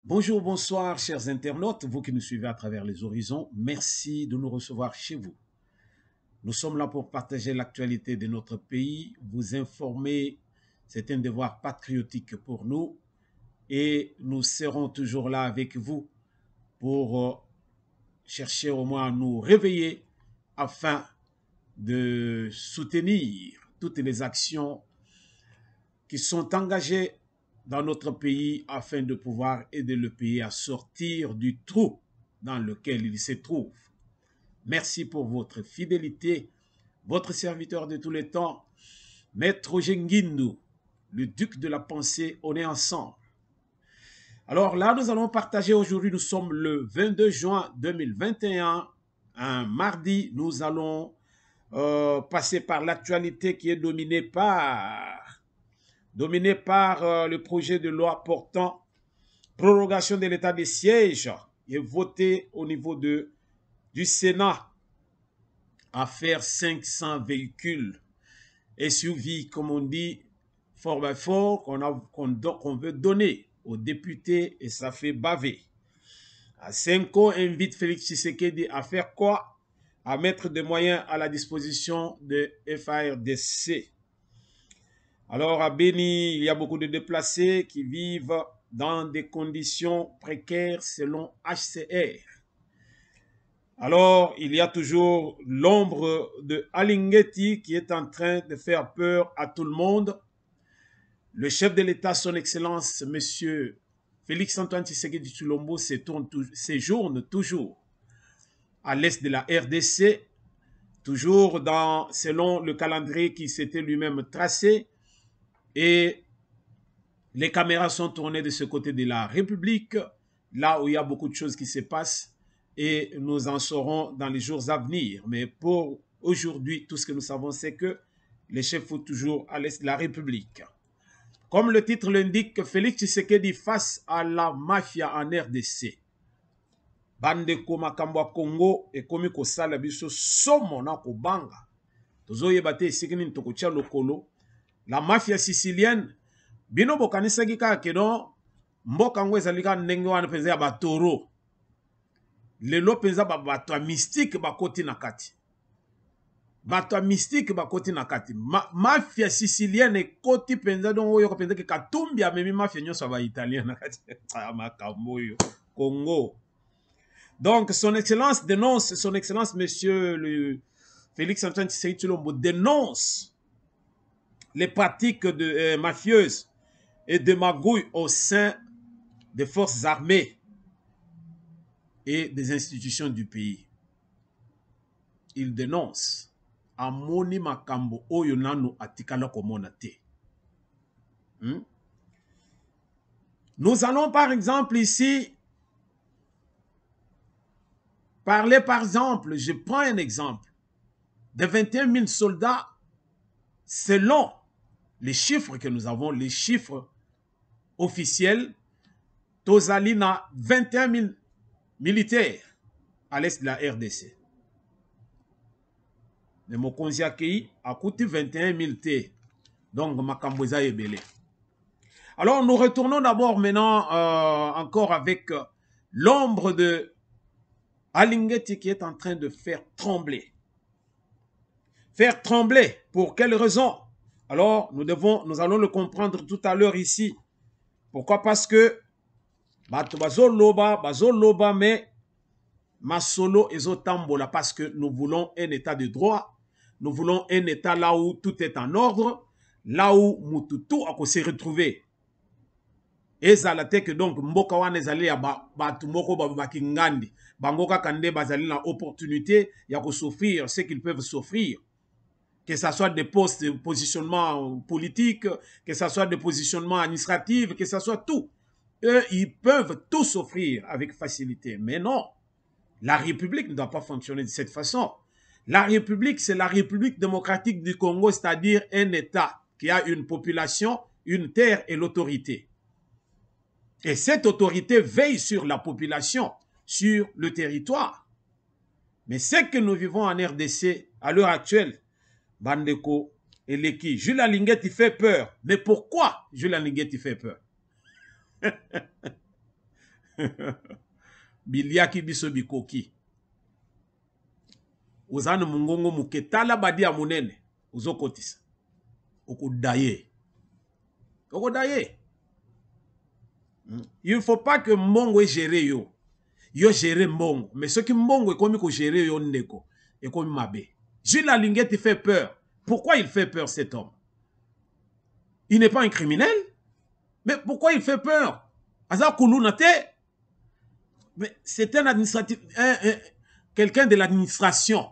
Bonjour, bonsoir, chers internautes, vous qui nous suivez à travers les horizons. Merci de nous recevoir chez vous. Nous sommes là pour partager l'actualité de notre pays, vous informer. C'est un devoir patriotique pour nous et nous serons toujours là avec vous pour chercher au moins à nous réveiller afin de soutenir toutes les actions qui sont engagées dans notre pays afin de pouvoir aider le pays à sortir du trou dans lequel il se trouve. Merci pour votre fidélité. Votre serviteur de tous les temps, Maître Genguindu, le duc de la pensée, on est ensemble. Alors là, nous allons partager aujourd'hui, nous sommes le 22 juin 2021, un mardi, nous allons passer par l'actualité qui est dominée par le projet de loi portant prorogation de l'état de siège et voté au niveau du Sénat à faire 500 véhicules SUV, comme on dit, fort by fort, qu'on veut donner aux députés et ça fait baver. Senko invite Félix Tshisekedi à faire quoi? À mettre des moyens à la disposition de FARDC. Alors à Beni, il y a beaucoup de déplacés qui vivent dans des conditions précaires selon HCR. Alors, il y a toujours l'ombre de Alingeti qui est en train de faire peur à tout le monde. Le chef de l'État, son Excellence, M. Félix-Antoine Tshisekedi Tshilombo, séjourne toujours à l'est de la RDC, toujours selon le calendrier qui s'était lui-même tracé. Et les caméras sont tournées de ce côté de la République, là où il y a beaucoup de choses qui se passent. Et nous en saurons dans les jours à venir. Mais pour aujourd'hui, tout ce que nous savons, c'est que les chefs sont toujours à l'est de la République. Comme le titre l'indique, Félix Tshisekedi face à la mafia en RDC. Bandeko makambo Congo ekomi kosala biso somo na kobanga. Tozoyeba te esika nini tokotia lokolo. La mafia sicilienne, bino bokanisaki kaka keno mboka ngo ezali kaka ndenge wana mpenza ya batoro. Lelo penza bato ya mystique bakoti na kati. Bato ya mystique bakoti na kati. Mafia sicilienne ekoti penza donc oyo penza ke Katumbi amemi mafia nyonso ba italien na kati. Makambo yo Congo. Donc son excellence dénonce, son excellence monsieur le Félix-Antoine Tshisekedi Tshilombo dénonce les pratiques mafieuses et de magouilles au sein des forces armées et des institutions du pays. Il dénonce Amoni Makambo Oyo Nano Atikala Komonate. Nous allons par exemple ici parler par exemple, je prends un exemple, de 21 000 soldats selon les chiffres que nous avons, les chiffres officiels, Tozalina 21 000 militaires à l'est de la RDC. Le Mokonzi Akei a coûté 21 000 T. Donc, Makambouza est belé. Alors, nous retournons d'abord maintenant encore avec l'ombre de Alingeti qui est en train de faire trembler. Faire trembler, pour quelle raison? Alors, nous allons le comprendre tout à l'heure ici. Pourquoi? Parce que bazo loba, mais masolo ezotambola, parce que nous voulons un état de droit. Nous voulons un état là où tout est en ordre, là où Mututu a se retrouver. Et ça la que donc mboka wana ezali ya batu moko bakingandi. Bangoka kande bazali na opportunité ya ko souffrir ce qu'ils peuvent souffrir. Que ce soit des postes de positionnement politique, que ce soit des positionnements administratifs, que ce soit tout. Eux, ils peuvent tout s'offrir avec facilité. Mais non, la République ne doit pas fonctionner de cette façon. La République, c'est la République démocratique du Congo, c'est-à-dire un État qui a une population, une terre et l'autorité. Et cette autorité veille sur la population, sur le territoire. Mais ce que nous vivons en RDC à l'heure actuelle, Bandeko et Leki, Jules Alingeti fait peur. Mais pourquoi Jules Alingeti fait peur? Biliaki biso bikoki. Ozana mungongo muketala badi ya munene. Uzokotisa. Okodaye. Okodaye. Il ne faut pas que mbongo gère yo. Yo gère mbongo. Mais ce qui mbongo est comme ko gère yo ndeko. Et comme mabe. Jules Alinguet fait peur. Pourquoi il fait peur cet homme? Il n'est pas un criminel. Mais pourquoi il fait peur? Aza Koulounate. Mais c'est un administratif. Quelqu'un de l'administration.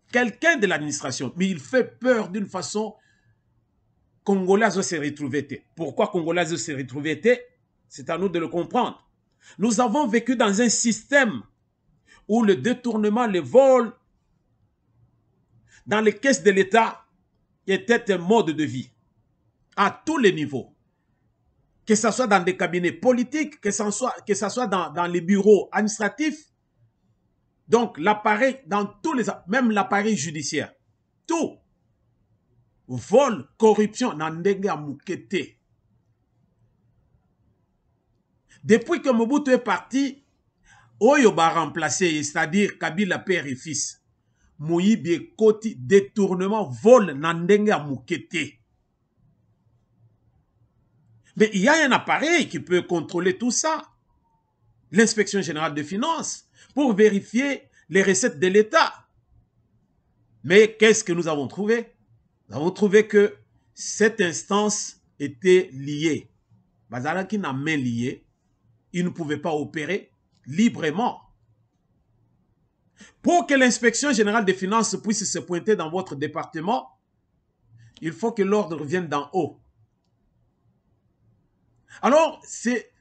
Quelqu'un de l'administration. Mais il fait peur d'une façon. Congolais se retrouver. Pourquoi Congolais se retrouver? C'est à nous de le comprendre. Nous avons vécu dans un système où le détournement, le vol dans les caisses de l'État était un mode de vie à tous les niveaux. Que ce soit dans des cabinets politiques, que ce soit dans les bureaux administratifs, donc l'appareil, dans tous les, même l'appareil judiciaire, tout. Vol, corruption, nandenge amukete. Depuis que Mobutu est parti, Oyo ba remplacé, c'est-à-dire Kabila père et fils. Moïbi Koti, détournement, vol, nandenge amukete. Mais il y a un appareil qui peut contrôler tout ça. L'inspection générale des finances, pour vérifier les recettes de l'État. Mais qu'est-ce que nous avons trouvé? Nous avons trouvé que cette instance était liée. Bazala qui n'a main liée, il ne pouvait pas opérer librement. Pour que l'inspection générale des finances puisse se pointer dans votre département, il faut que l'ordre vienne d'en haut. Alors, ces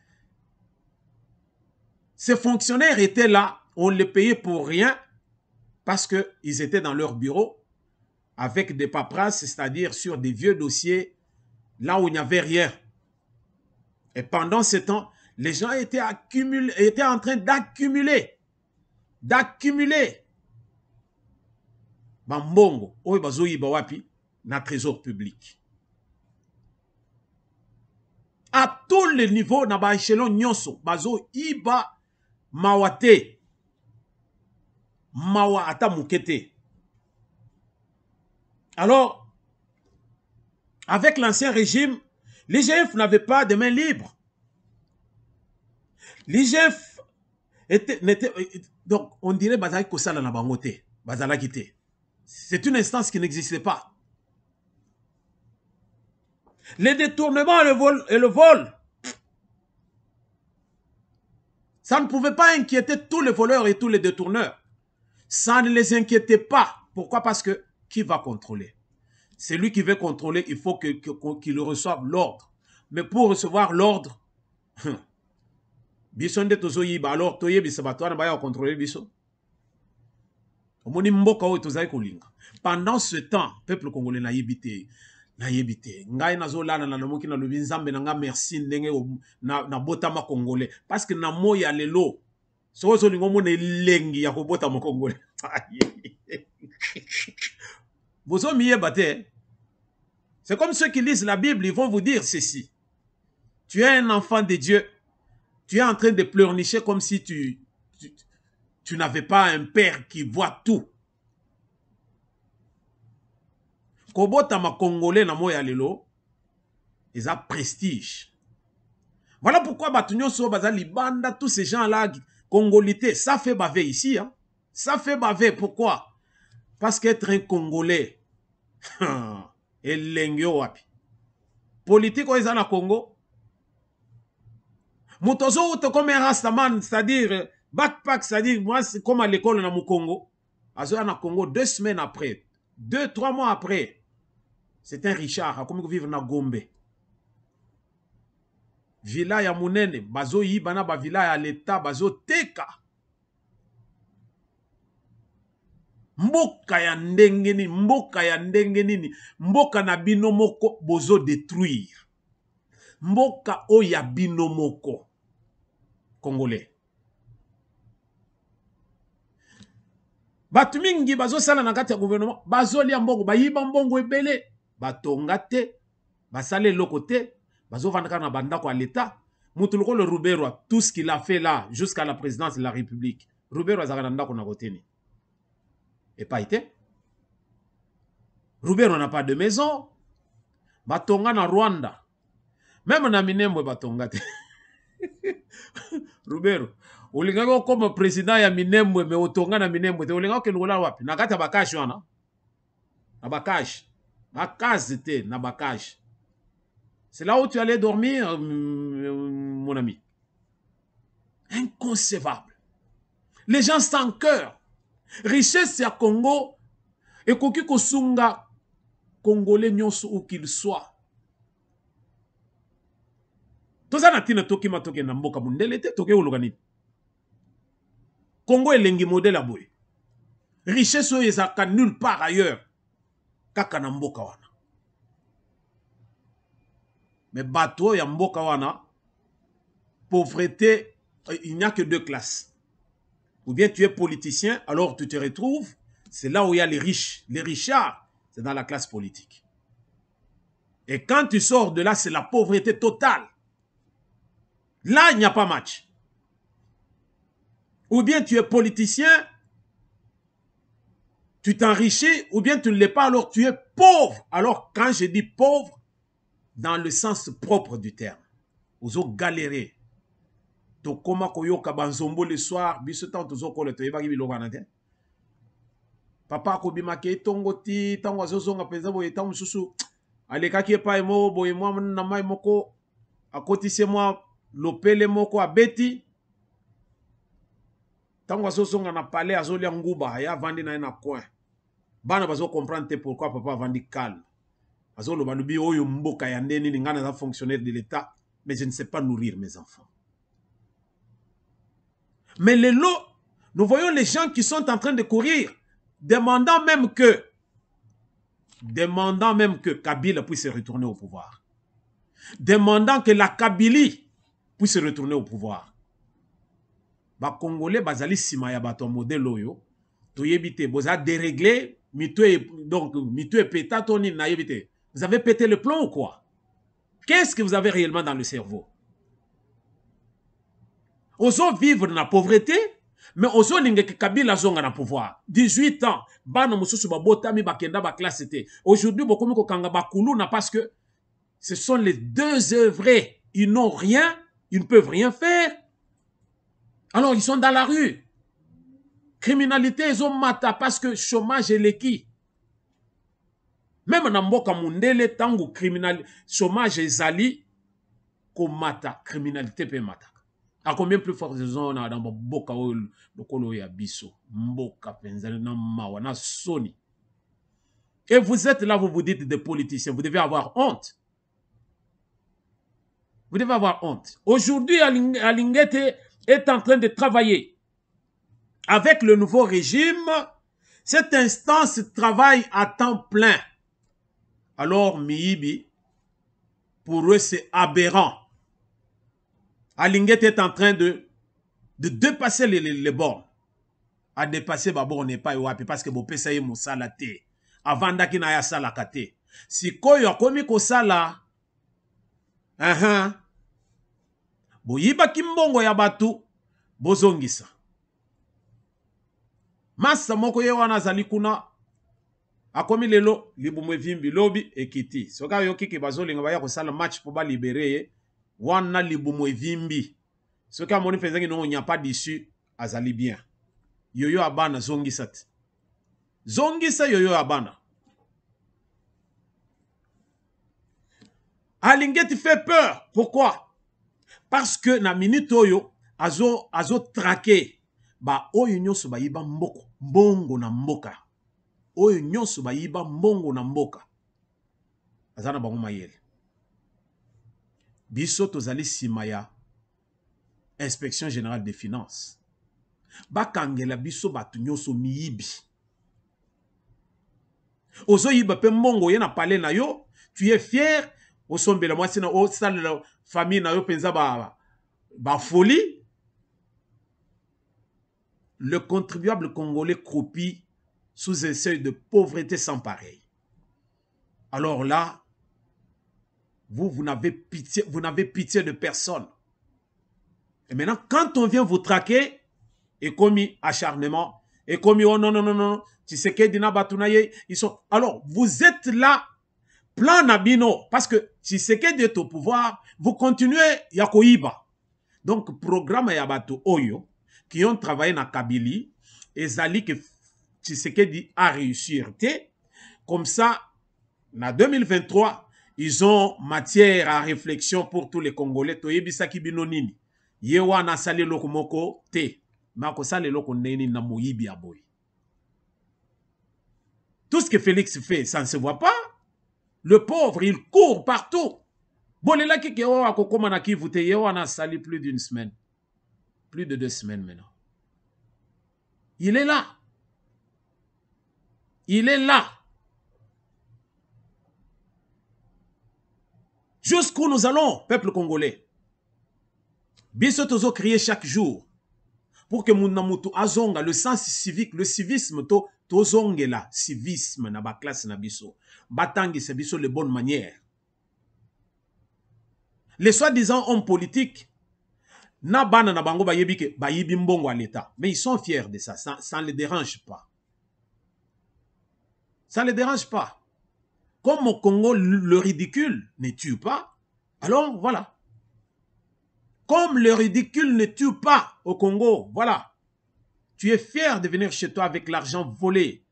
fonctionnaires étaient là, on les payait pour rien, parce qu'ils étaient dans leur bureau, avec des paperasses, c'est-à-dire sur des vieux dossiers, là où il n'y avait rien. Et pendant ce temps, les gens étaient en train d'accumuler. Bambongo, oyo bazo yiba wapi, na trésor public. À tous les niveaux, na ba échelon nyonso, bazo yiba mawate. Mawa ata mukete. Alors, avec l'ancien régime, l'IGF n'avait pas de main libre. L'IGF n'était... Donc, on dirait Bazali Kosala na bangote, Bazala Kite. C'est une instance qui n'existait pas. Les détournements et le vol, ça ne pouvait pas inquiéter tous les voleurs et tous les détourneurs. Ça ne les inquiétait pas. Pourquoi? Parce que qui va contrôler? C'est lui qui veut contrôler, il faut qu'il reçoive l'ordre. Mais pour recevoir l'ordre, alors contrôler biso. Pendant ce temps, peuple congolais n'a yébité. Ngai nazolana na namoki na lobi nzambe na nga merci ndenge na botama congolais parce que na moya lelo sozo lingo mona elengi ya kobota mo congolais. Bozo miye bate. C'est comme ceux qui lisent la Bible, ils vont vous dire ceci. Tu es un enfant de Dieu. Tu es en train de pleurnicher comme si tu n'avais pas un père qui voit tout. Kobota ma congolais na moya lelo, ils ont prestige. Voilà pourquoi Batunyo So Bazali Banda, tous ces gens-là, congolité, ça fait baver ici. Hein? Ça fait baver. Pourquoi? Parce qu'être un Congolais, et l'engyo wapi. Politique au na Congo. Moutozo ou comme un rastaman, c'est-à-dire backpack, c'est-à-dire moi c'est comme à l'école na Congo. Azo na Congo 2 semaines après, 2-3 mois après. C'est un Richard, comme vivre na Gombe. Villa ya munene, bazo yibana ba villa ya l'État, bazo teka. Mboka ya ndenge nini, mboka ya ndenge nini, mboka na bino moko bozo détruire. Mboka o ya bino moko. Congolais. Batu mingi bazo sala na kati ya gouvernement, bazo lia mbongo, bayiba mbongo ebele. Batonga te, basale loko te, bazo vandaka na bandako à l'État, Moutoulouko le Roubero, tout ce qu'il a fait là, jusqu'à la présidence de la République, Roubero Zagananda qu'on a voté. Et pas été. Roubero n'a pas de maison. Batonga na Rwanda. Même na Minembwe batonga te. Roubero. Olingako comme président ya Minembwe, mais otonga na Minembwe te. Olingako ke ngola wapi. Nakata bakash wana. Na bakash. Bakash te, na bakash. C'est là où tu allais dormir, mon ami. Inconcevable. Les gens sans cœur. Richesse ya Congo. Et koki kosunga Congolais nyonso où qu'il soit. Toza na tina toki matoke na mboka mundele te toke ulogani. Congo elengi modèle a boy. Richesse oyo ezaka nulle part ailleurs. Kaka na mboka wana. Mais bateau ya mboka wana, pauvreté, il n'y a que deux classes. Ou bien tu es politicien, alors tu te retrouves, c'est là où il y a les riches. Les richards, c'est dans la classe politique. Et quand tu sors de là, c'est la pauvreté totale. Là, il n'y a pas match. Ou bien tu es politicien, tu t'enrichis, ou bien tu ne l'es pas, alors tu es pauvre. Alors quand je dis pauvre, dans le sens propre du terme. Vous avez galéré. To koma koyoka banzombo le soir, biso tant tozo kole to yebaki biloko na te. Papa ko bimake tongoti, tango azozonga penza boye tango susu. Alekaki epa emo boye mwa na mai moko akotise mwa lopele moko abeti. Tango azozonga na palais azolia nguba ya vandi na na coin. Bana bazo comprendre te pourquoi papa vandi calme. Azolo balubi oyo mboka ya ndeni ni ngana za fonctionnaire de l'État, mais je ne sais pas nourrir mes enfants. Mais les lots, nous voyons les gens qui sont en train de courir, demandant même que Kabila puisse retourner au pouvoir. Demandant que la Kabylie puisse retourner au pouvoir. Ba Congolais bazali sima ya bato modèle oyo, to yebite boza déréglé, donc mitwe peta toni na yebite. Vous avez pété le plomb ou quoi? Qu'est-ce que vous avez réellement dans le cerveau? Oso vivre dans la pauvreté, mais oso ninge ke Kabila zonga na pouvoir. 18 ans, bana mususu babotami bakenda ba classe te. Aujourd'hui, bokomi ko kanga bakulu na parce que ce sont les deux œuvrés. Ils n'ont rien, ils ne peuvent rien faire. Alors ils sont dans la rue. Criminalité, ils ont mata parce que chômage est l'équi. Même dans mboka mundele tango criminal chômage ezali komata criminalité pe mata. A combien plus forte raison dans mboka o lokolo ya biso mboka penzali na mawa na soni. Et vous êtes là, vous vous dites des politiciens, vous devez avoir honte. Vous devez avoir honte. Aujourd'hui, Alingete est en train de travailler avec le nouveau régime. Cette instance travaille à temps plein. Alors, Miibi, pour eux, c'est aberrant. Alingete est en train de dépasser les bornes. À dépasser, on n'est pas wapi parce que vous payez mon salate. Avant d'aki na ya salakate. Si koyo akomi ko sala, boyiba kimbongo ya batu, bozongisa. Masa moko ye wana zali kuna, akomi lelo, libumwe vimbi lobi ekiti. Soka yoki ki bazolinga baya ko sala match pour ba libérer, wana libumwe vimbi. Soka moni penzangi no nya pas d'issue, azali bien. Yoyo abana zongisa te. Zongisa yoyo abana. Alingeti fait peur. Pourquoi? Parce que na minute oyo azo traqué ba oyo nyonso ba yiba mboko mbongo na mboka. Oyo nyonso ba yiba mbongo na mboka. Azana bango mayele. Biso tozali sima ya Inspection Générale des Finances. Bakangela biso batu nyonso miyibi. Ozo yiba pe mbongo ye na pale na yo, tu es fier. Osombela mwasi na o sala famille na yo penza ba folie. Le contribuable congolais croupit sous un seuil de pauvreté sans pareil. Alors là, vous n'avez pitié de personne. Et maintenant, quand on vient vous traquer, et commis acharnement, et commis oh non, non, non, non, tu sais que Dina Batunaye, ils sont. Alors, vous êtes là, plan Nabino, parce que tu sais que d'être au pouvoir, vous continuez Yakoiba. Donc, programme Yabato Oyo, qui ont travaillé dans Kabylie, et Zali que Tshisekedi a réussi. Comme ça, en 2023, ils ont matière à réflexion pour tous les Congolais. Toyebisaki binonini. Yewa na sali lokomoko te. Mako sali loko neni na moyibi aboy. Tout ce que Félix fait, ça ne se voit pas. Le pauvre, il court partout. Bolela ki yewa akokoma na Kivu te. Yewa na sali plus d'une semaine. Plus de 2 semaines maintenant. Il est là. Il est là. Jusqu'où nous allons, peuple congolais. Biso tozo crier chaque jour pour que Munamutu azonga le sens civique, le civisme to zongela civisme na ba classe na biso. Batangi se biso les bonnes manières. Les soi-disant hommes politiques na bana na bango bayebi ke bayibi mbongo à l'état, mais ils sont fiers de ça, ça ne les dérange pas. Ça ne les dérange pas. Comme au Congo, le ridicule ne tue pas, alors voilà. Comme le ridicule ne tue pas au Congo, voilà. Tu es fier de venir chez toi avec l'argent volé.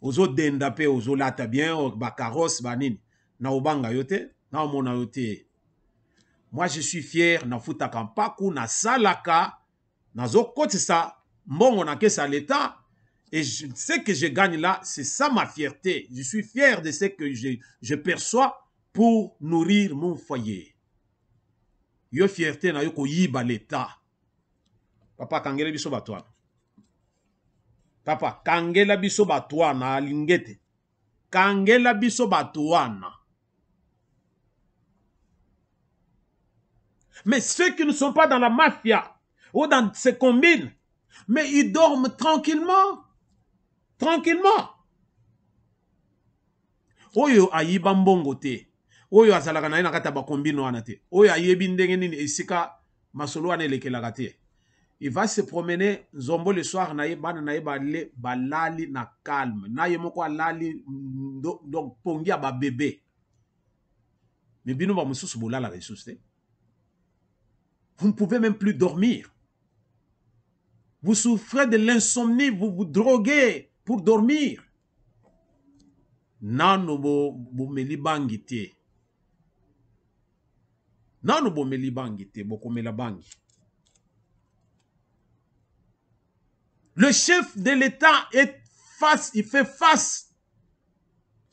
Aux autres d'endapé, aux autres là, bien, aux bakaros, banin, na obanga yote, na omona yote. Moi, je suis fier, na futa kampaku, na salaka, na zokote sa, mbongo na kesa l'état. Et je sais que je gagne là, c'est ça ma fierté. Je suis fier de ce que je perçois pour nourrir mon foyer. Yo fierté na yo ko yiba l'état. Papa kangela biso batwana. Papa kangela biso batwana alingete. Kangela biso batwana. Mais ceux qui ne sont pas dans la mafia ou dans ces combines, mais ils dorment tranquillement. Tranquillement. Oyo ayiba mbongo te. Oyo azalaka na ina kata ba kombino wana te. Oyo ayebi ndenge nini esika masolo wana elekelaka te. Il va se promener zombo le soir na yebana na yebale balali na calme. Na yemoko alali donc pongia ba bébé. Mais bino ba mususu bolala ressource te. Vous ne pouvez même plus dormir. Vous souffrez de l'insomnie, vous vous droguez pour dormir. Nano bo melibangi te. Nano bo melibangi te, bo komela bangi. Le chef de l'État est face, il fait face.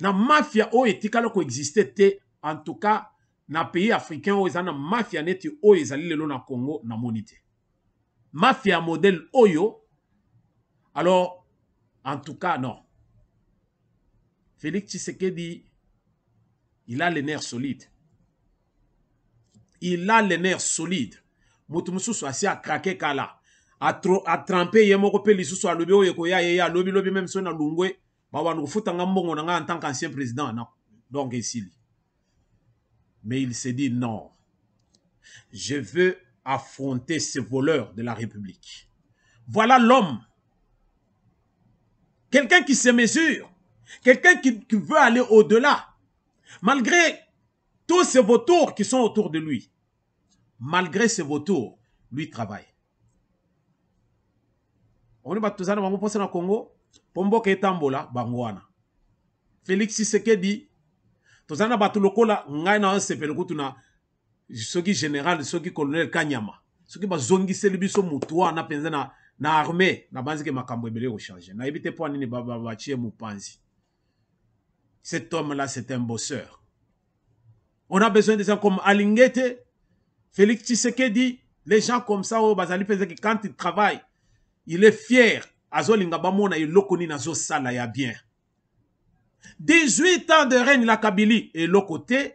Na mafia o etikala ko exister te, en tout cas, na pays africain o ezana mafia neti o ezali lelo na Congo na monite. Mafia modèle Oyo, alors, en tout cas, non. Félix Tshisekedi, il a les nerfs solides. Il a les nerfs solides. Moutumusu assis à craquer kala. A tremper yemoko pe lisusu alobi oyo koya ya lobi lobi même so na lungwe ba wanu futa ngambongo nga en tant qu'ancien président non. Donc ici. Mais il s'est dit non. Je veux affronter ces voleurs de la République. Voilà l'homme. Quelqu'un qui se mesure. Quelqu'un qui veut aller au-delà. Malgré tous ces vautours qui sont autour de lui. Malgré ces vautours, lui travaille. On est tous en train de Congo. Pombo Ketambola, Bangwana. Félix Tshisekedi. Tous en train de lokola ngaina on sepele kutuna. Soki général, soki colonel Kanyama. Soki ba zongi selibiso mutua na penza na armée na banzi ke makambo ebele ko changer. Na ebite po nini ba chie mupanzi. Cet homme-là, c'est un bosseur. On a besoin de gens comme Alingete, Félix Tshisekedi, les gens comme ça, quand ils travaillent, il est fier. Bien. 18 ans de règne la Kabylie et l'autre côté,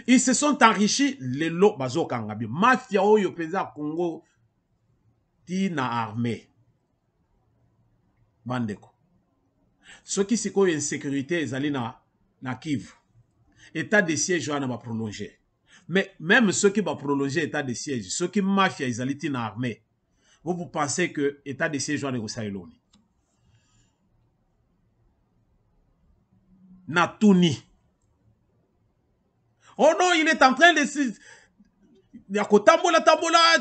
ils se sont enrichis les lots bazo kangabi. Mafia oyo pesa Congo tina armée. Bandeko. Ce qui c'est une insécurité ezali na Kivu. État de siège va prolonger. Mais même ceux qui vont prolonger l'état de siège, ceux qui mafia, ils allaient dans l'armée, vous pensez que l'état de siège va négocier l'ONU. Natouni. Oh non, il est en train de... Tambola,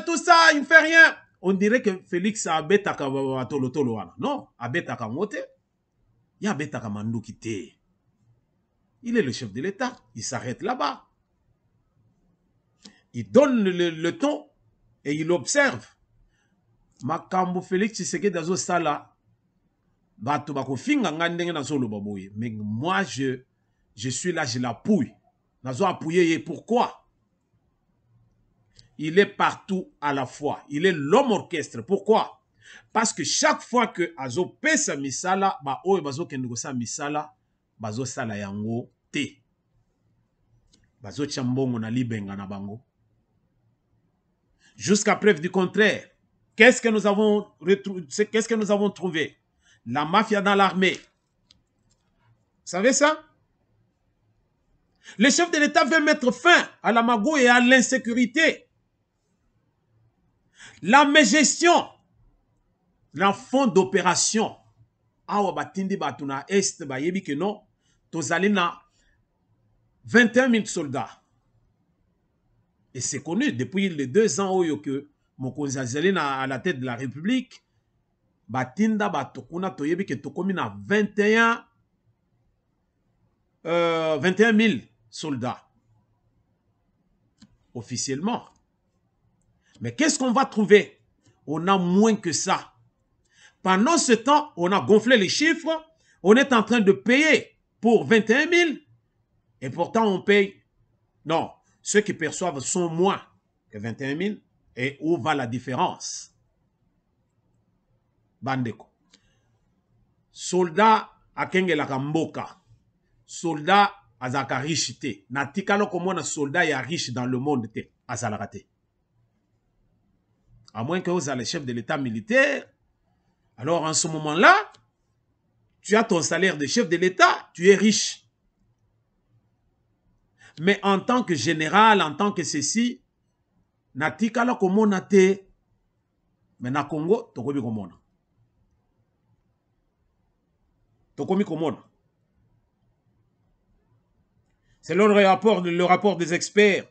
tout ça, il ne fait rien. On dirait que Félix a betaka tolo. Non, a betaka mote. Il y a betaka mandou qui te. Il est le chef de l'État. Il s'arrête là-bas. Il donne le ton et il observe. Makambo Félix Tshisekedi dazo sala. Bato bako finga ngandenge na solo baboye. Mais moi, je suis là, je l'appuie. Nazo appuyer. Pourquoi? Il est partout à la fois. Il est l'homme orchestre. Pourquoi? Parce que chaque fois que Azo pesa misala, ba oyo bazo kendugosa misala, bazo sala yango te. Bazo chambongo na libenga na bango. Jusqu'à preuve du contraire, qu'est-ce que nous avons trouvé? La mafia dans l'armée. Vous savez ça? Le chef de l'État veut mettre fin à la magouille et à l'insécurité. La mégestion, la fond d'opération, awa batindi batuna est ba yebi que non, tozali na 21 000 soldats. Et c'est connu depuis les 2 ans où que Mokonzi azali à la tête de la République, batinda batokuna toyebi que tokomi na 21 000 soldats officiellement. Mais qu'est-ce qu'on va trouver? On a moins que ça. Pendant ce temps, on a gonflé les chiffres. On est en train de payer pour 21 000. Et pourtant, on paye. Non, ceux qui perçoivent sont moins que 21 000. Et où va la différence? Bandeko. Soldat à Kengelaka Mboka. Soldat à Zaka riche te. Natikalo comme un soldat ya riche dans le monde te. À Zalarate. À moins que vous êtes le chef de l'état militaire. Alors en ce moment-là, tu as ton salaire de chef de l'état, tu es riche. Mais en tant que général, en tant que ceci, natikala komona te. Mais na Congo, tokomi komona. Tokomi komona. C'est le rapport des experts.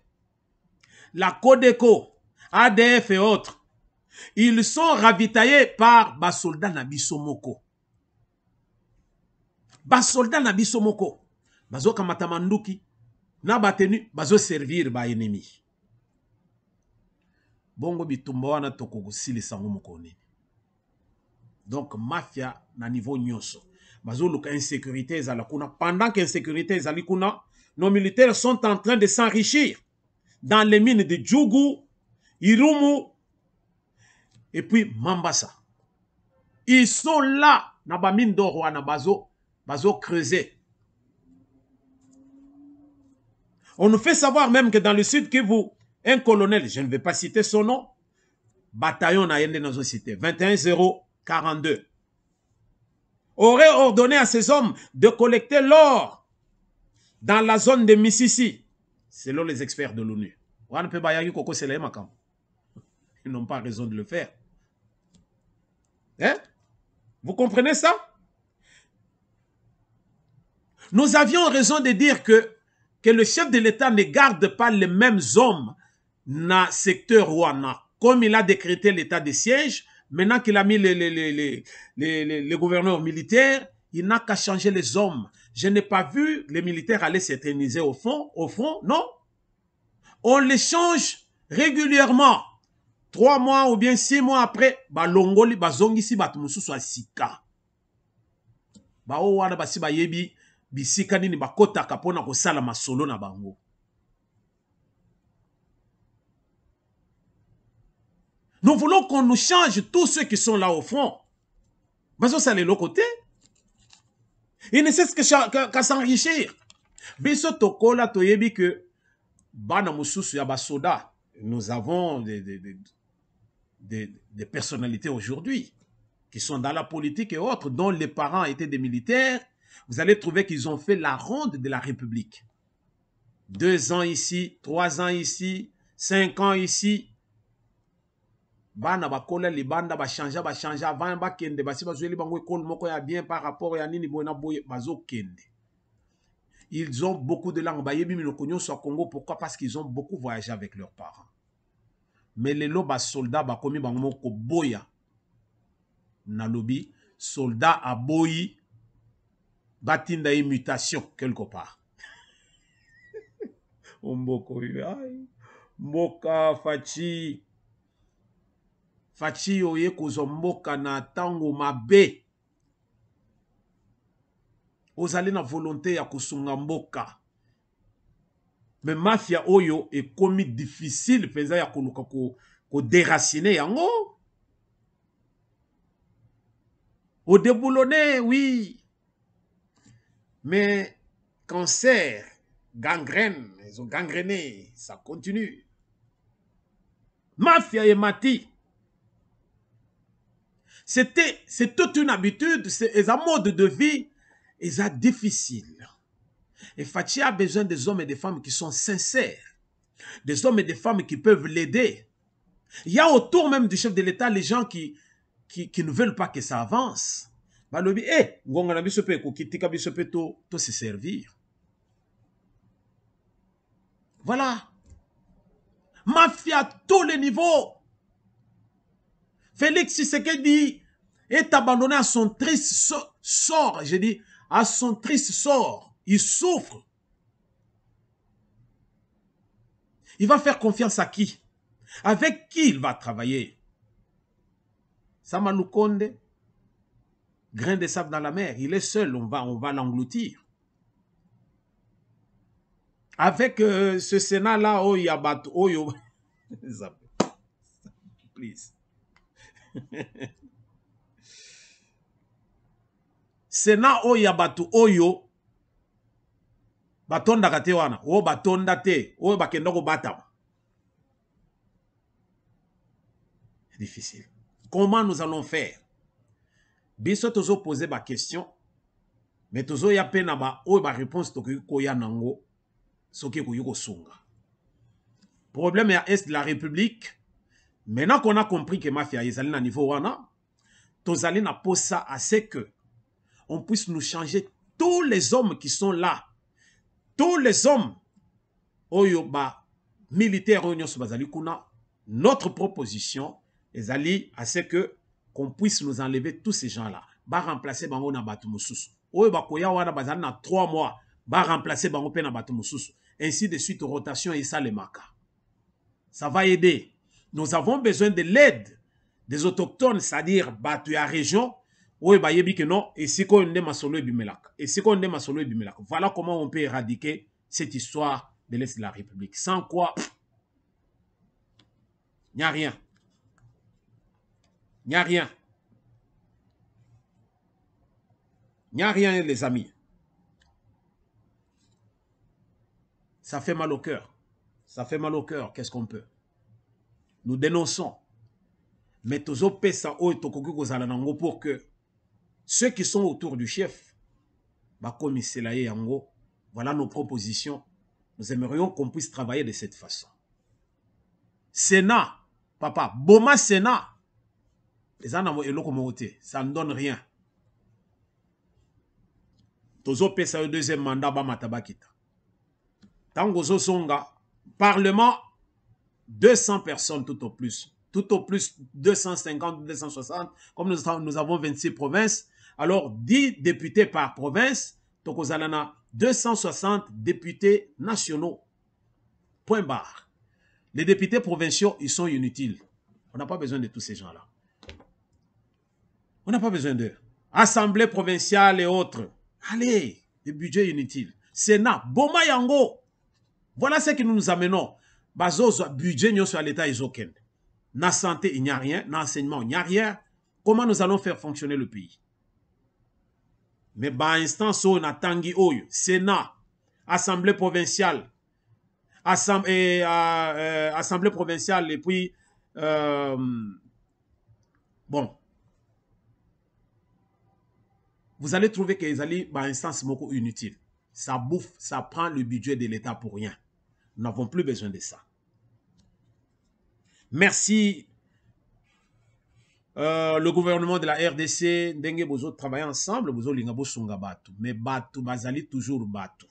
La Codeco, ADF et autres. Ils sont ravitaillés par Basolda Nabisomoko. Basolda Nabisomoko. Bazo kamatamanduki. Na batenu, bazo servir ba ennemi. Bongo bitumba wana tokogusili sango mokoni. Donc mafia na niveau nyonso. Bazo luka insécurité ezalakuna. Pendant qu'insécurité ezalikuna, nos militaires sont en train de s'enrichir dans les mines de Djougou, Irumu, et puis Mambasa. Ils sont là, na ba mine d'or na bazo creuser. On nous fait savoir même que dans le sud Kivu, un colonel, je ne vais pas citer son nom, bataillon na yende dans une cité, 21042, aurait ordonné à ces hommes de collecter l'or dans la zone de Mississi, selon les experts de l'ONU. Ils n'ont pas raison de le faire. Hein? Vous comprenez ça? Nous avions raison de dire que le chef de l'État ne garde pas les mêmes hommes dans le secteur Rwanda. Comme il a décrété l'état de siège, maintenant qu'il a mis les gouverneurs militaires, il n'a qu'à changer les hommes. Je n'ai pas vu les militaires aller s'éterniser au front, non. On les change régulièrement. 3 mois ou bien 6 mois après, balongoli bazongisi batumususu asika. Ba o wana basi bayebi bisika nini bakota kapona kosala masolo na bango. Nous voulons qu'on nous change tous ceux qui sont là au front. Bazo sale le côté. Ils ne cessent qu'à s'enrichir. Biso tokola toyebi que bana mususu ya basoda. Nous avons des personnalités aujourd'hui qui sont dans la politique et autres, dont les parents étaient des militaires. Vous allez trouver qu'ils ont fait la ronde de la République. 2 ans ici, 3 ans ici, 5 ans ici. Bana bakola libanda ba changer avant ba kende basi bazweli bango école moko ya bien par rapport ya nini bona boye bazo kende. Ils ont beaucoup de langues. Bayebi minoko nyonso à Congo, pourquoi? Parce qu'ils ont beaucoup voyagé avec leurs parents. Mais les loba soldats ba komi bango moko boya na lobi soldat a boyi batinda une mutation quelque part. Omboko mboka fachi fachi oye kozo mboka na tango mabe. Ozali na volonté ya kusunga mboka. Mais mafia oyo est commis difficile penza ya koluka ko déraciner yango. Au déboulonné, oui. Mais cancer, gangrène, ils ont gangréné, ça continue. Mafia et mati. C'est toute une habitude, c'est un mode de vie, c'est difficile. Et Fachi a besoin des hommes et des femmes qui sont sincères, des hommes et des femmes qui peuvent l'aider. Il y a autour même du chef de l'État les gens qui ne veulent pas que ça avance. Balobi, ngonga na biso pe ko kitika biso pe to se servir. Voilà. Mafia à tous les niveaux. Félix Tshisekedi est abandonné à son triste sort. J'ai dit, à son triste sort. Il souffre. Il va faire confiance à qui? Avec qui il va travailler? Sama Lukonde, grain de sable dans la mer. Il est seul, on va l'engloutir. Avec ce Sénat-là, oh, il y a bateau, oh, yo. Please. Sénat, oh, il y a bateau, oh, yo. Batonda kate wana, oh, batonda te, oh, bakendoko batam. C'est difficile. Comment nous allons faire? Biso tozo poser ma question, mais tozo ya pena ba, oh, ba réponse to koya nango. Problème à l'Est de la République. Maintenant qu'on a compris que mafia est à niveau wana, tozali na posa assez que on puisse nous changer tous les hommes qui sont là. Tous les hommes oyoba militaires kuna, notre proposition est allée à ce que qu'on puisse nous enlever tous ces gens-là. Ba remplacer bango na batu mususu. Oyoba koya wana bazali na 3 mois. Va remplacer Bangope na Bato Moussousou. Ainsi de suite, rotation et ça les maka. Ça va aider. Nous avons besoin de l'aide des autochtones, c'est-à-dire Bato ya région. Oui, bah yebi que non. Et si qu'on est masolo et bimelak. Et si qu'on est masolo et bimelak. Voilà comment on peut éradiquer cette histoire de l'Est de la République. Sans quoi, il n'y a rien. Il n'y a rien. Il n'y a rien, les amis. Ça fait mal au cœur. Ça fait mal au cœur. Qu'est-ce qu'on peut? Nous dénonçons. Mais tozo pesa o tokoki kozala nango pour que ceux qui sont autour du chef, bakomi selaye yango, voilà nos propositions. Nous aimerions qu'on puisse travailler de cette façon. Sénat, papa, Boma Sénat, ça ne donne rien. Tozo pesa au deuxième mandat ba matabakita. Tango Songa, Parlement, 200 personnes tout au plus. Tout au plus 250, 260. Comme nous avons 26 provinces, alors 10 députés par province. Tokozalana, 260 députés nationaux. Point barre. Les députés provinciaux, ils sont inutiles. On n'a pas besoin de tous ces gens-là. On n'a pas besoin d'eux. Assemblée provinciale et autres. Allez, des budgets inutiles. Sénat, Boma Yango. Voilà ce que nous nous amenons. Bazozo, budget nyo sur l'État isoken. Na santé, il n'y a rien. Na enseignement, il n'y a rien. Comment nous allons faire fonctionner le pays? Mais ba instance on a tangi oyo, Sénat, Assemblée provinciale, Assemblée provinciale et puis bon. Vous allez trouver que les alliés ba instance moko inutile. ça bouffe, ça prend le budget de l'État pour rien. Nous n'avons plus besoin de ça. Merci le gouvernement de la RDC, ndenge bozo travailler ensemble, bozo linga bosunga batu, mais batu bazali toujours batu.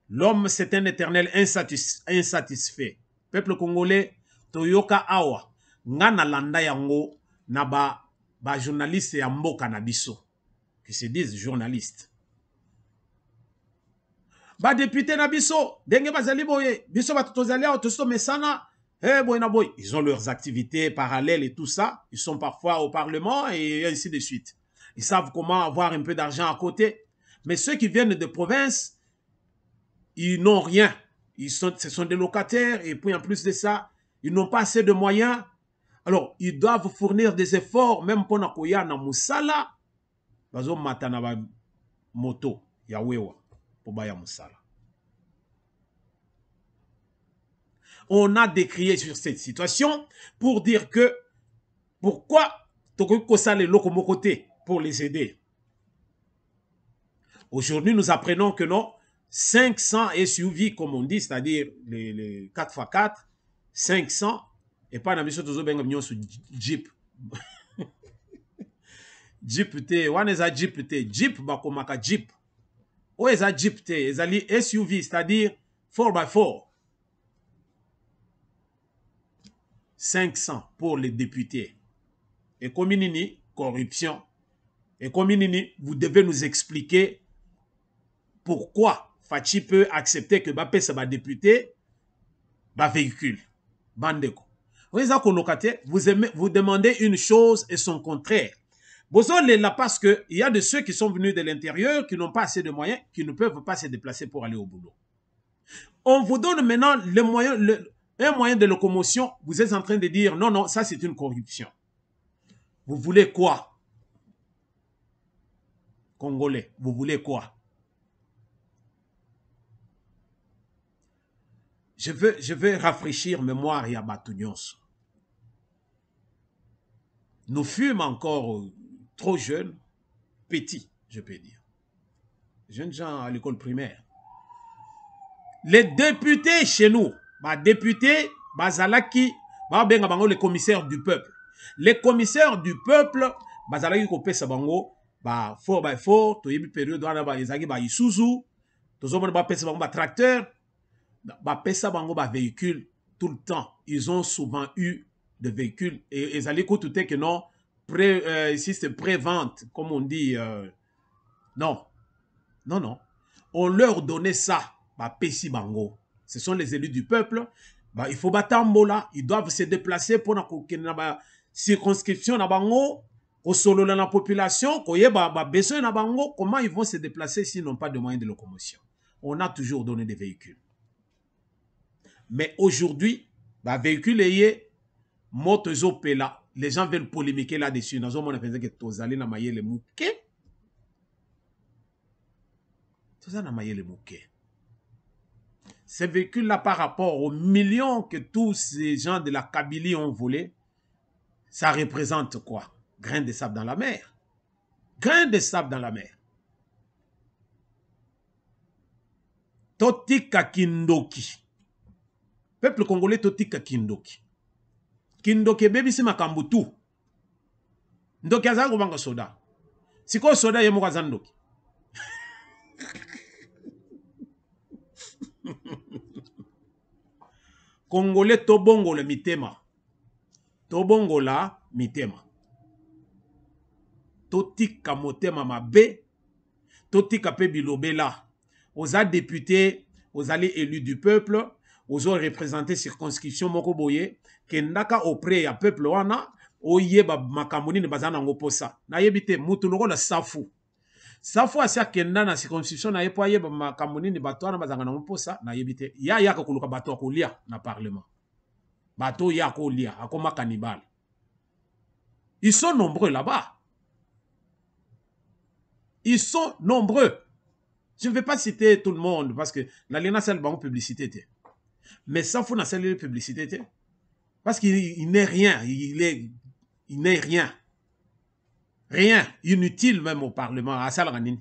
L'homme c'est un éternel insatisfait. Peuple congolais, toyoka awa, nga na landa yango na ba journaliste ya mboka na biso, qui se disent journalistes. Ba député na biso, ndenge bazali boye, biso batu tozali awa toso mesana. Eh, boy, boy. Ils ont leurs activités parallèles et tout ça. Ils sont parfois au Parlement et ainsi de suite. Ils savent comment avoir un peu d'argent à côté. Mais ceux qui viennent de province, ils n'ont rien. Ce sont des locataires et puis en plus de ça, ils n'ont pas assez de moyens. Alors, ils doivent fournir des efforts, même pour Nakoya na Musala. Bazo matana ba moto ya wewa pour baya Musala. On a décrié sur cette situation pour dire que pourquoi Tokokosa les locomocotés pour les aider. Aujourd'hui, nous apprenons que non, 500 SUV, comme on dit, c'est-à-dire les 4x4, 500, et pas dans le sur Jeep. Jeep te, on est Jeep te, Jeep bakomaka Jeep. Ou est Jeep te, ezali SUV, c'est-à-dire 4x4. 500 pour les députés. Et comme nini, corruption. Et comme nini, vous devez nous expliquer pourquoi Fachi peut accepter que Bappé soit député, ba véhicule. Bandeko. Vous demandez une chose et son contraire. Boson est là parce qu'il y a de ceux qui sont venus de l'intérieur, qui n'ont pas assez de moyens, qui ne peuvent pas se déplacer pour aller au boulot. On vous donne maintenant les moyens, un moyen de locomotion, vous êtes en train de dire, non, non, ça c'est une corruption. Vous voulez quoi? Congolais, vous voulez quoi? Je veux rafraîchir mémoire et Batounyons. Nous fûmes encore trop jeunes, petits, je peux dire. Jeunes gens à l'école primaire. Les députés chez nous, députés, bazalaki, les commissaires du peuple. Les commissaires du peuple, bazalaki kopesa bango, 4x4, toyebi période wana ba ezaki ba Isuzu, tozomona ba pesa bango ba tracteur, ba pesa bango ba véhicule tout le temps. Ils ont souvent eu des véhicules et ezali ko tout est que non, ici c'est pré-vente, comme on dit, non, non, non. On leur donnait ça, ba pesi bango. Ce sont les élus du peuple. Bah, il faut batambola, ils doivent se déplacer pour la circonscription na bango, au solo la population, besoin na bango, comment ils vont se déplacer s'ils n'ont pas de moyens de locomotion. On a toujours donné des véhicules. Mais aujourd'hui, bah véhicule est moto zopela, les gens veulent polémiquer là-dessus. Nous avons pensé que tozali na maye le mouké. Tozali na maye le mouké. Ces véhicules-là, par rapport aux millions que tous ces gens de la Kabylie ont volés, ça représente quoi? Grain de sable dans la mer. Grain de sable dans la mer. Totika Kindoki. Peuple congolais Totika Kindoki. Kindoki baby si makambutu. Ndoki azango banga soda. Siko soda yemo kazandoki. Congolais tobongola mitema. Tobongola mitema. Totika motema mabe. Totika pe bilobela. Oza député, aux allés élus du peuple, aux représentés circonscription moko boye, kendaka auprès ya peuple wana, oyeba makamoni ne bazana ngoposa. Na yebite mutu lokola safu. Safu asia kenda na circonscription na yepo ayeba makamoni ne bato wana bazanga na ngoposa, na yebite ya yaka kuluka bato akolia na parlement. Bato ya kolia, akoma cannibale. Ils sont nombreux là-bas. Ils sont nombreux. Je ne vais pas citer tout le monde parce que l'Alena c'est une publicité. Mais ça faut une publicité. Parce qu'il n'est rien. Il n'est rien. Rien. Inutile même au Parlement. À Salranine.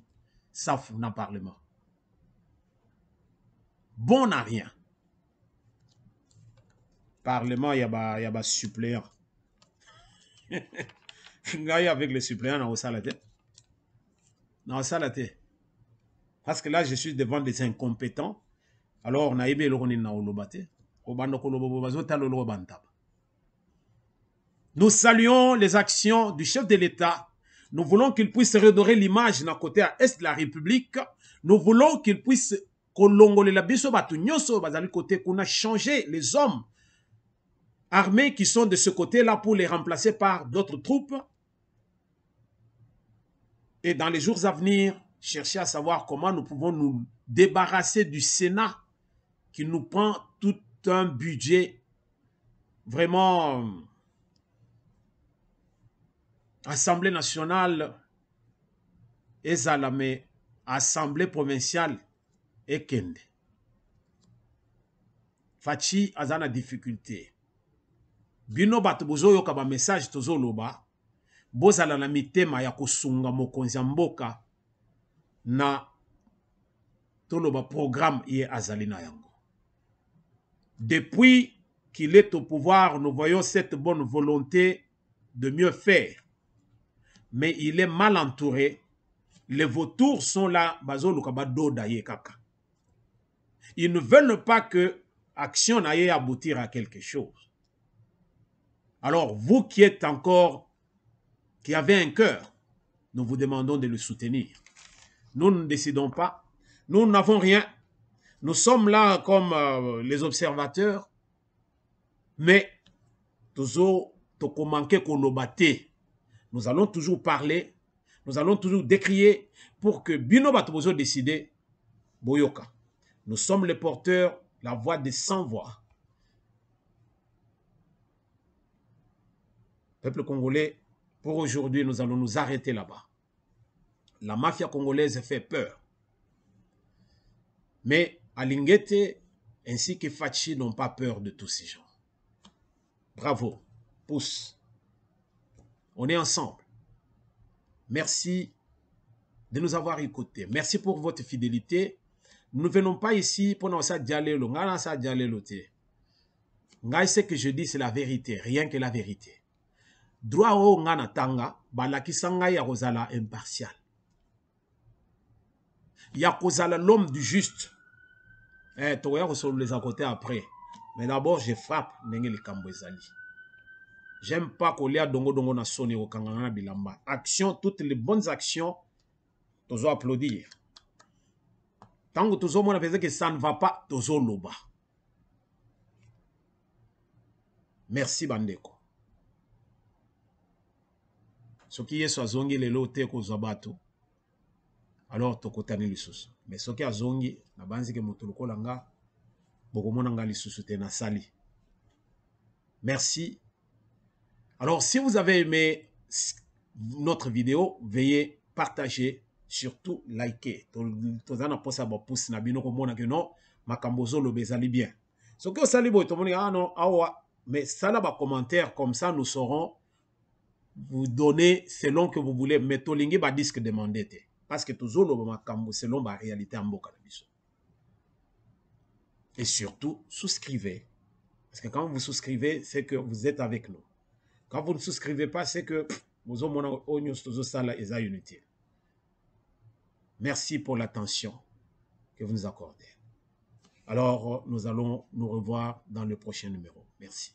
Ça fout dans le Parlement. bon à rien. Parlement, il y a des suppléants. Avec les suppléants, on a aussi la tête. Non, ça la tête. Parce que là, je suis devant des incompétents. Alors, on a aimé le na olobate. Nous saluons les actions du chef de l'État. Nous voulons qu'il puisse redorer l'image d'un côté à est de la République. Nous voulons qu'il puisse changer les hommes armés qui sont de ce côté-là pour les remplacer par d'autres troupes. Et dans les jours à venir, chercher à savoir comment nous pouvons nous débarrasser du Sénat qui nous prend tout un budget vraiment. Assemblée nationale ezalame, Assemblée provinciale et kende. Fachi azana difficulté. Bino bato bozo yoka ba message tozo loba. Bozala na mitema ya kosunga mokonzi ya mboka na toloba programme ye azalina yango. Depuis qu'il est au pouvoir, nous voyons cette bonne volonté de mieux faire. Mais il est mal entouré. Les vautours sont là. Ils ne veulent pas que l'action n'aille aboutir à quelque chose. Alors, vous qui êtes encore, qui avez un cœur, nous vous demandons de le soutenir. Nous ne décidons pas. Nous n'avons rien. Nous sommes là comme les observateurs. Mais, toujours, nous allons toujours parler, nous allons toujours décrier pour que Bino Batobozo décide Boyoka. Nous sommes les porteurs, la voix des sans voix. Peuple congolais, pour aujourd'hui, nous allons nous arrêter là-bas. La mafia congolaise fait peur. Mais Alingete ainsi que Fachi n'ont pas peur de tous ces gens. Bravo, pouce. On est ensemble. Merci de nous avoir écoutés. Merci pour votre fidélité. Nous ne venons pas ici pour nous dire ce que je dis, c'est la vérité, rien que la vérité. Droit au ngana tanga, balakisanga ya kozala impartial. Ya kozala l'homme du juste. Toya kosolo les à côté après. Mais d'abord, je frappe nenge le kambwezali. J'aime pas qu'on ait dongo dongo na soni au kangana bilamba. Action, toutes les bonnes actions, tozo applaudir. Tant que tozo mona faisait que ça ne va pas, tozo loba. Merci bandeko. Ce qui est soit zongi le lote ko zabato. Alors tokotani lisusu. Mais ce qui a zongi na banzi ke motuluko langa bokomona nga lisusu te na sali. Merci. Alors, si vous avez aimé notre vidéo, veuillez partager, surtout liker. Mais ça là, commentaire, comme ça, nous saurons vous donner selon que vous voulez. Mais tolingi ba disque demandé. Parce que toujours le selon la réalité en boka. Et surtout, souscrivez. Parce que quand vous souscrivez, c'est que vous êtes avec nous. Quand vous ne souscrivez pas, c'est que vous avez inutile. Merci pour l'attention que vous nous accordez. Alors, nous allons nous revoir dans le prochain numéro. Merci.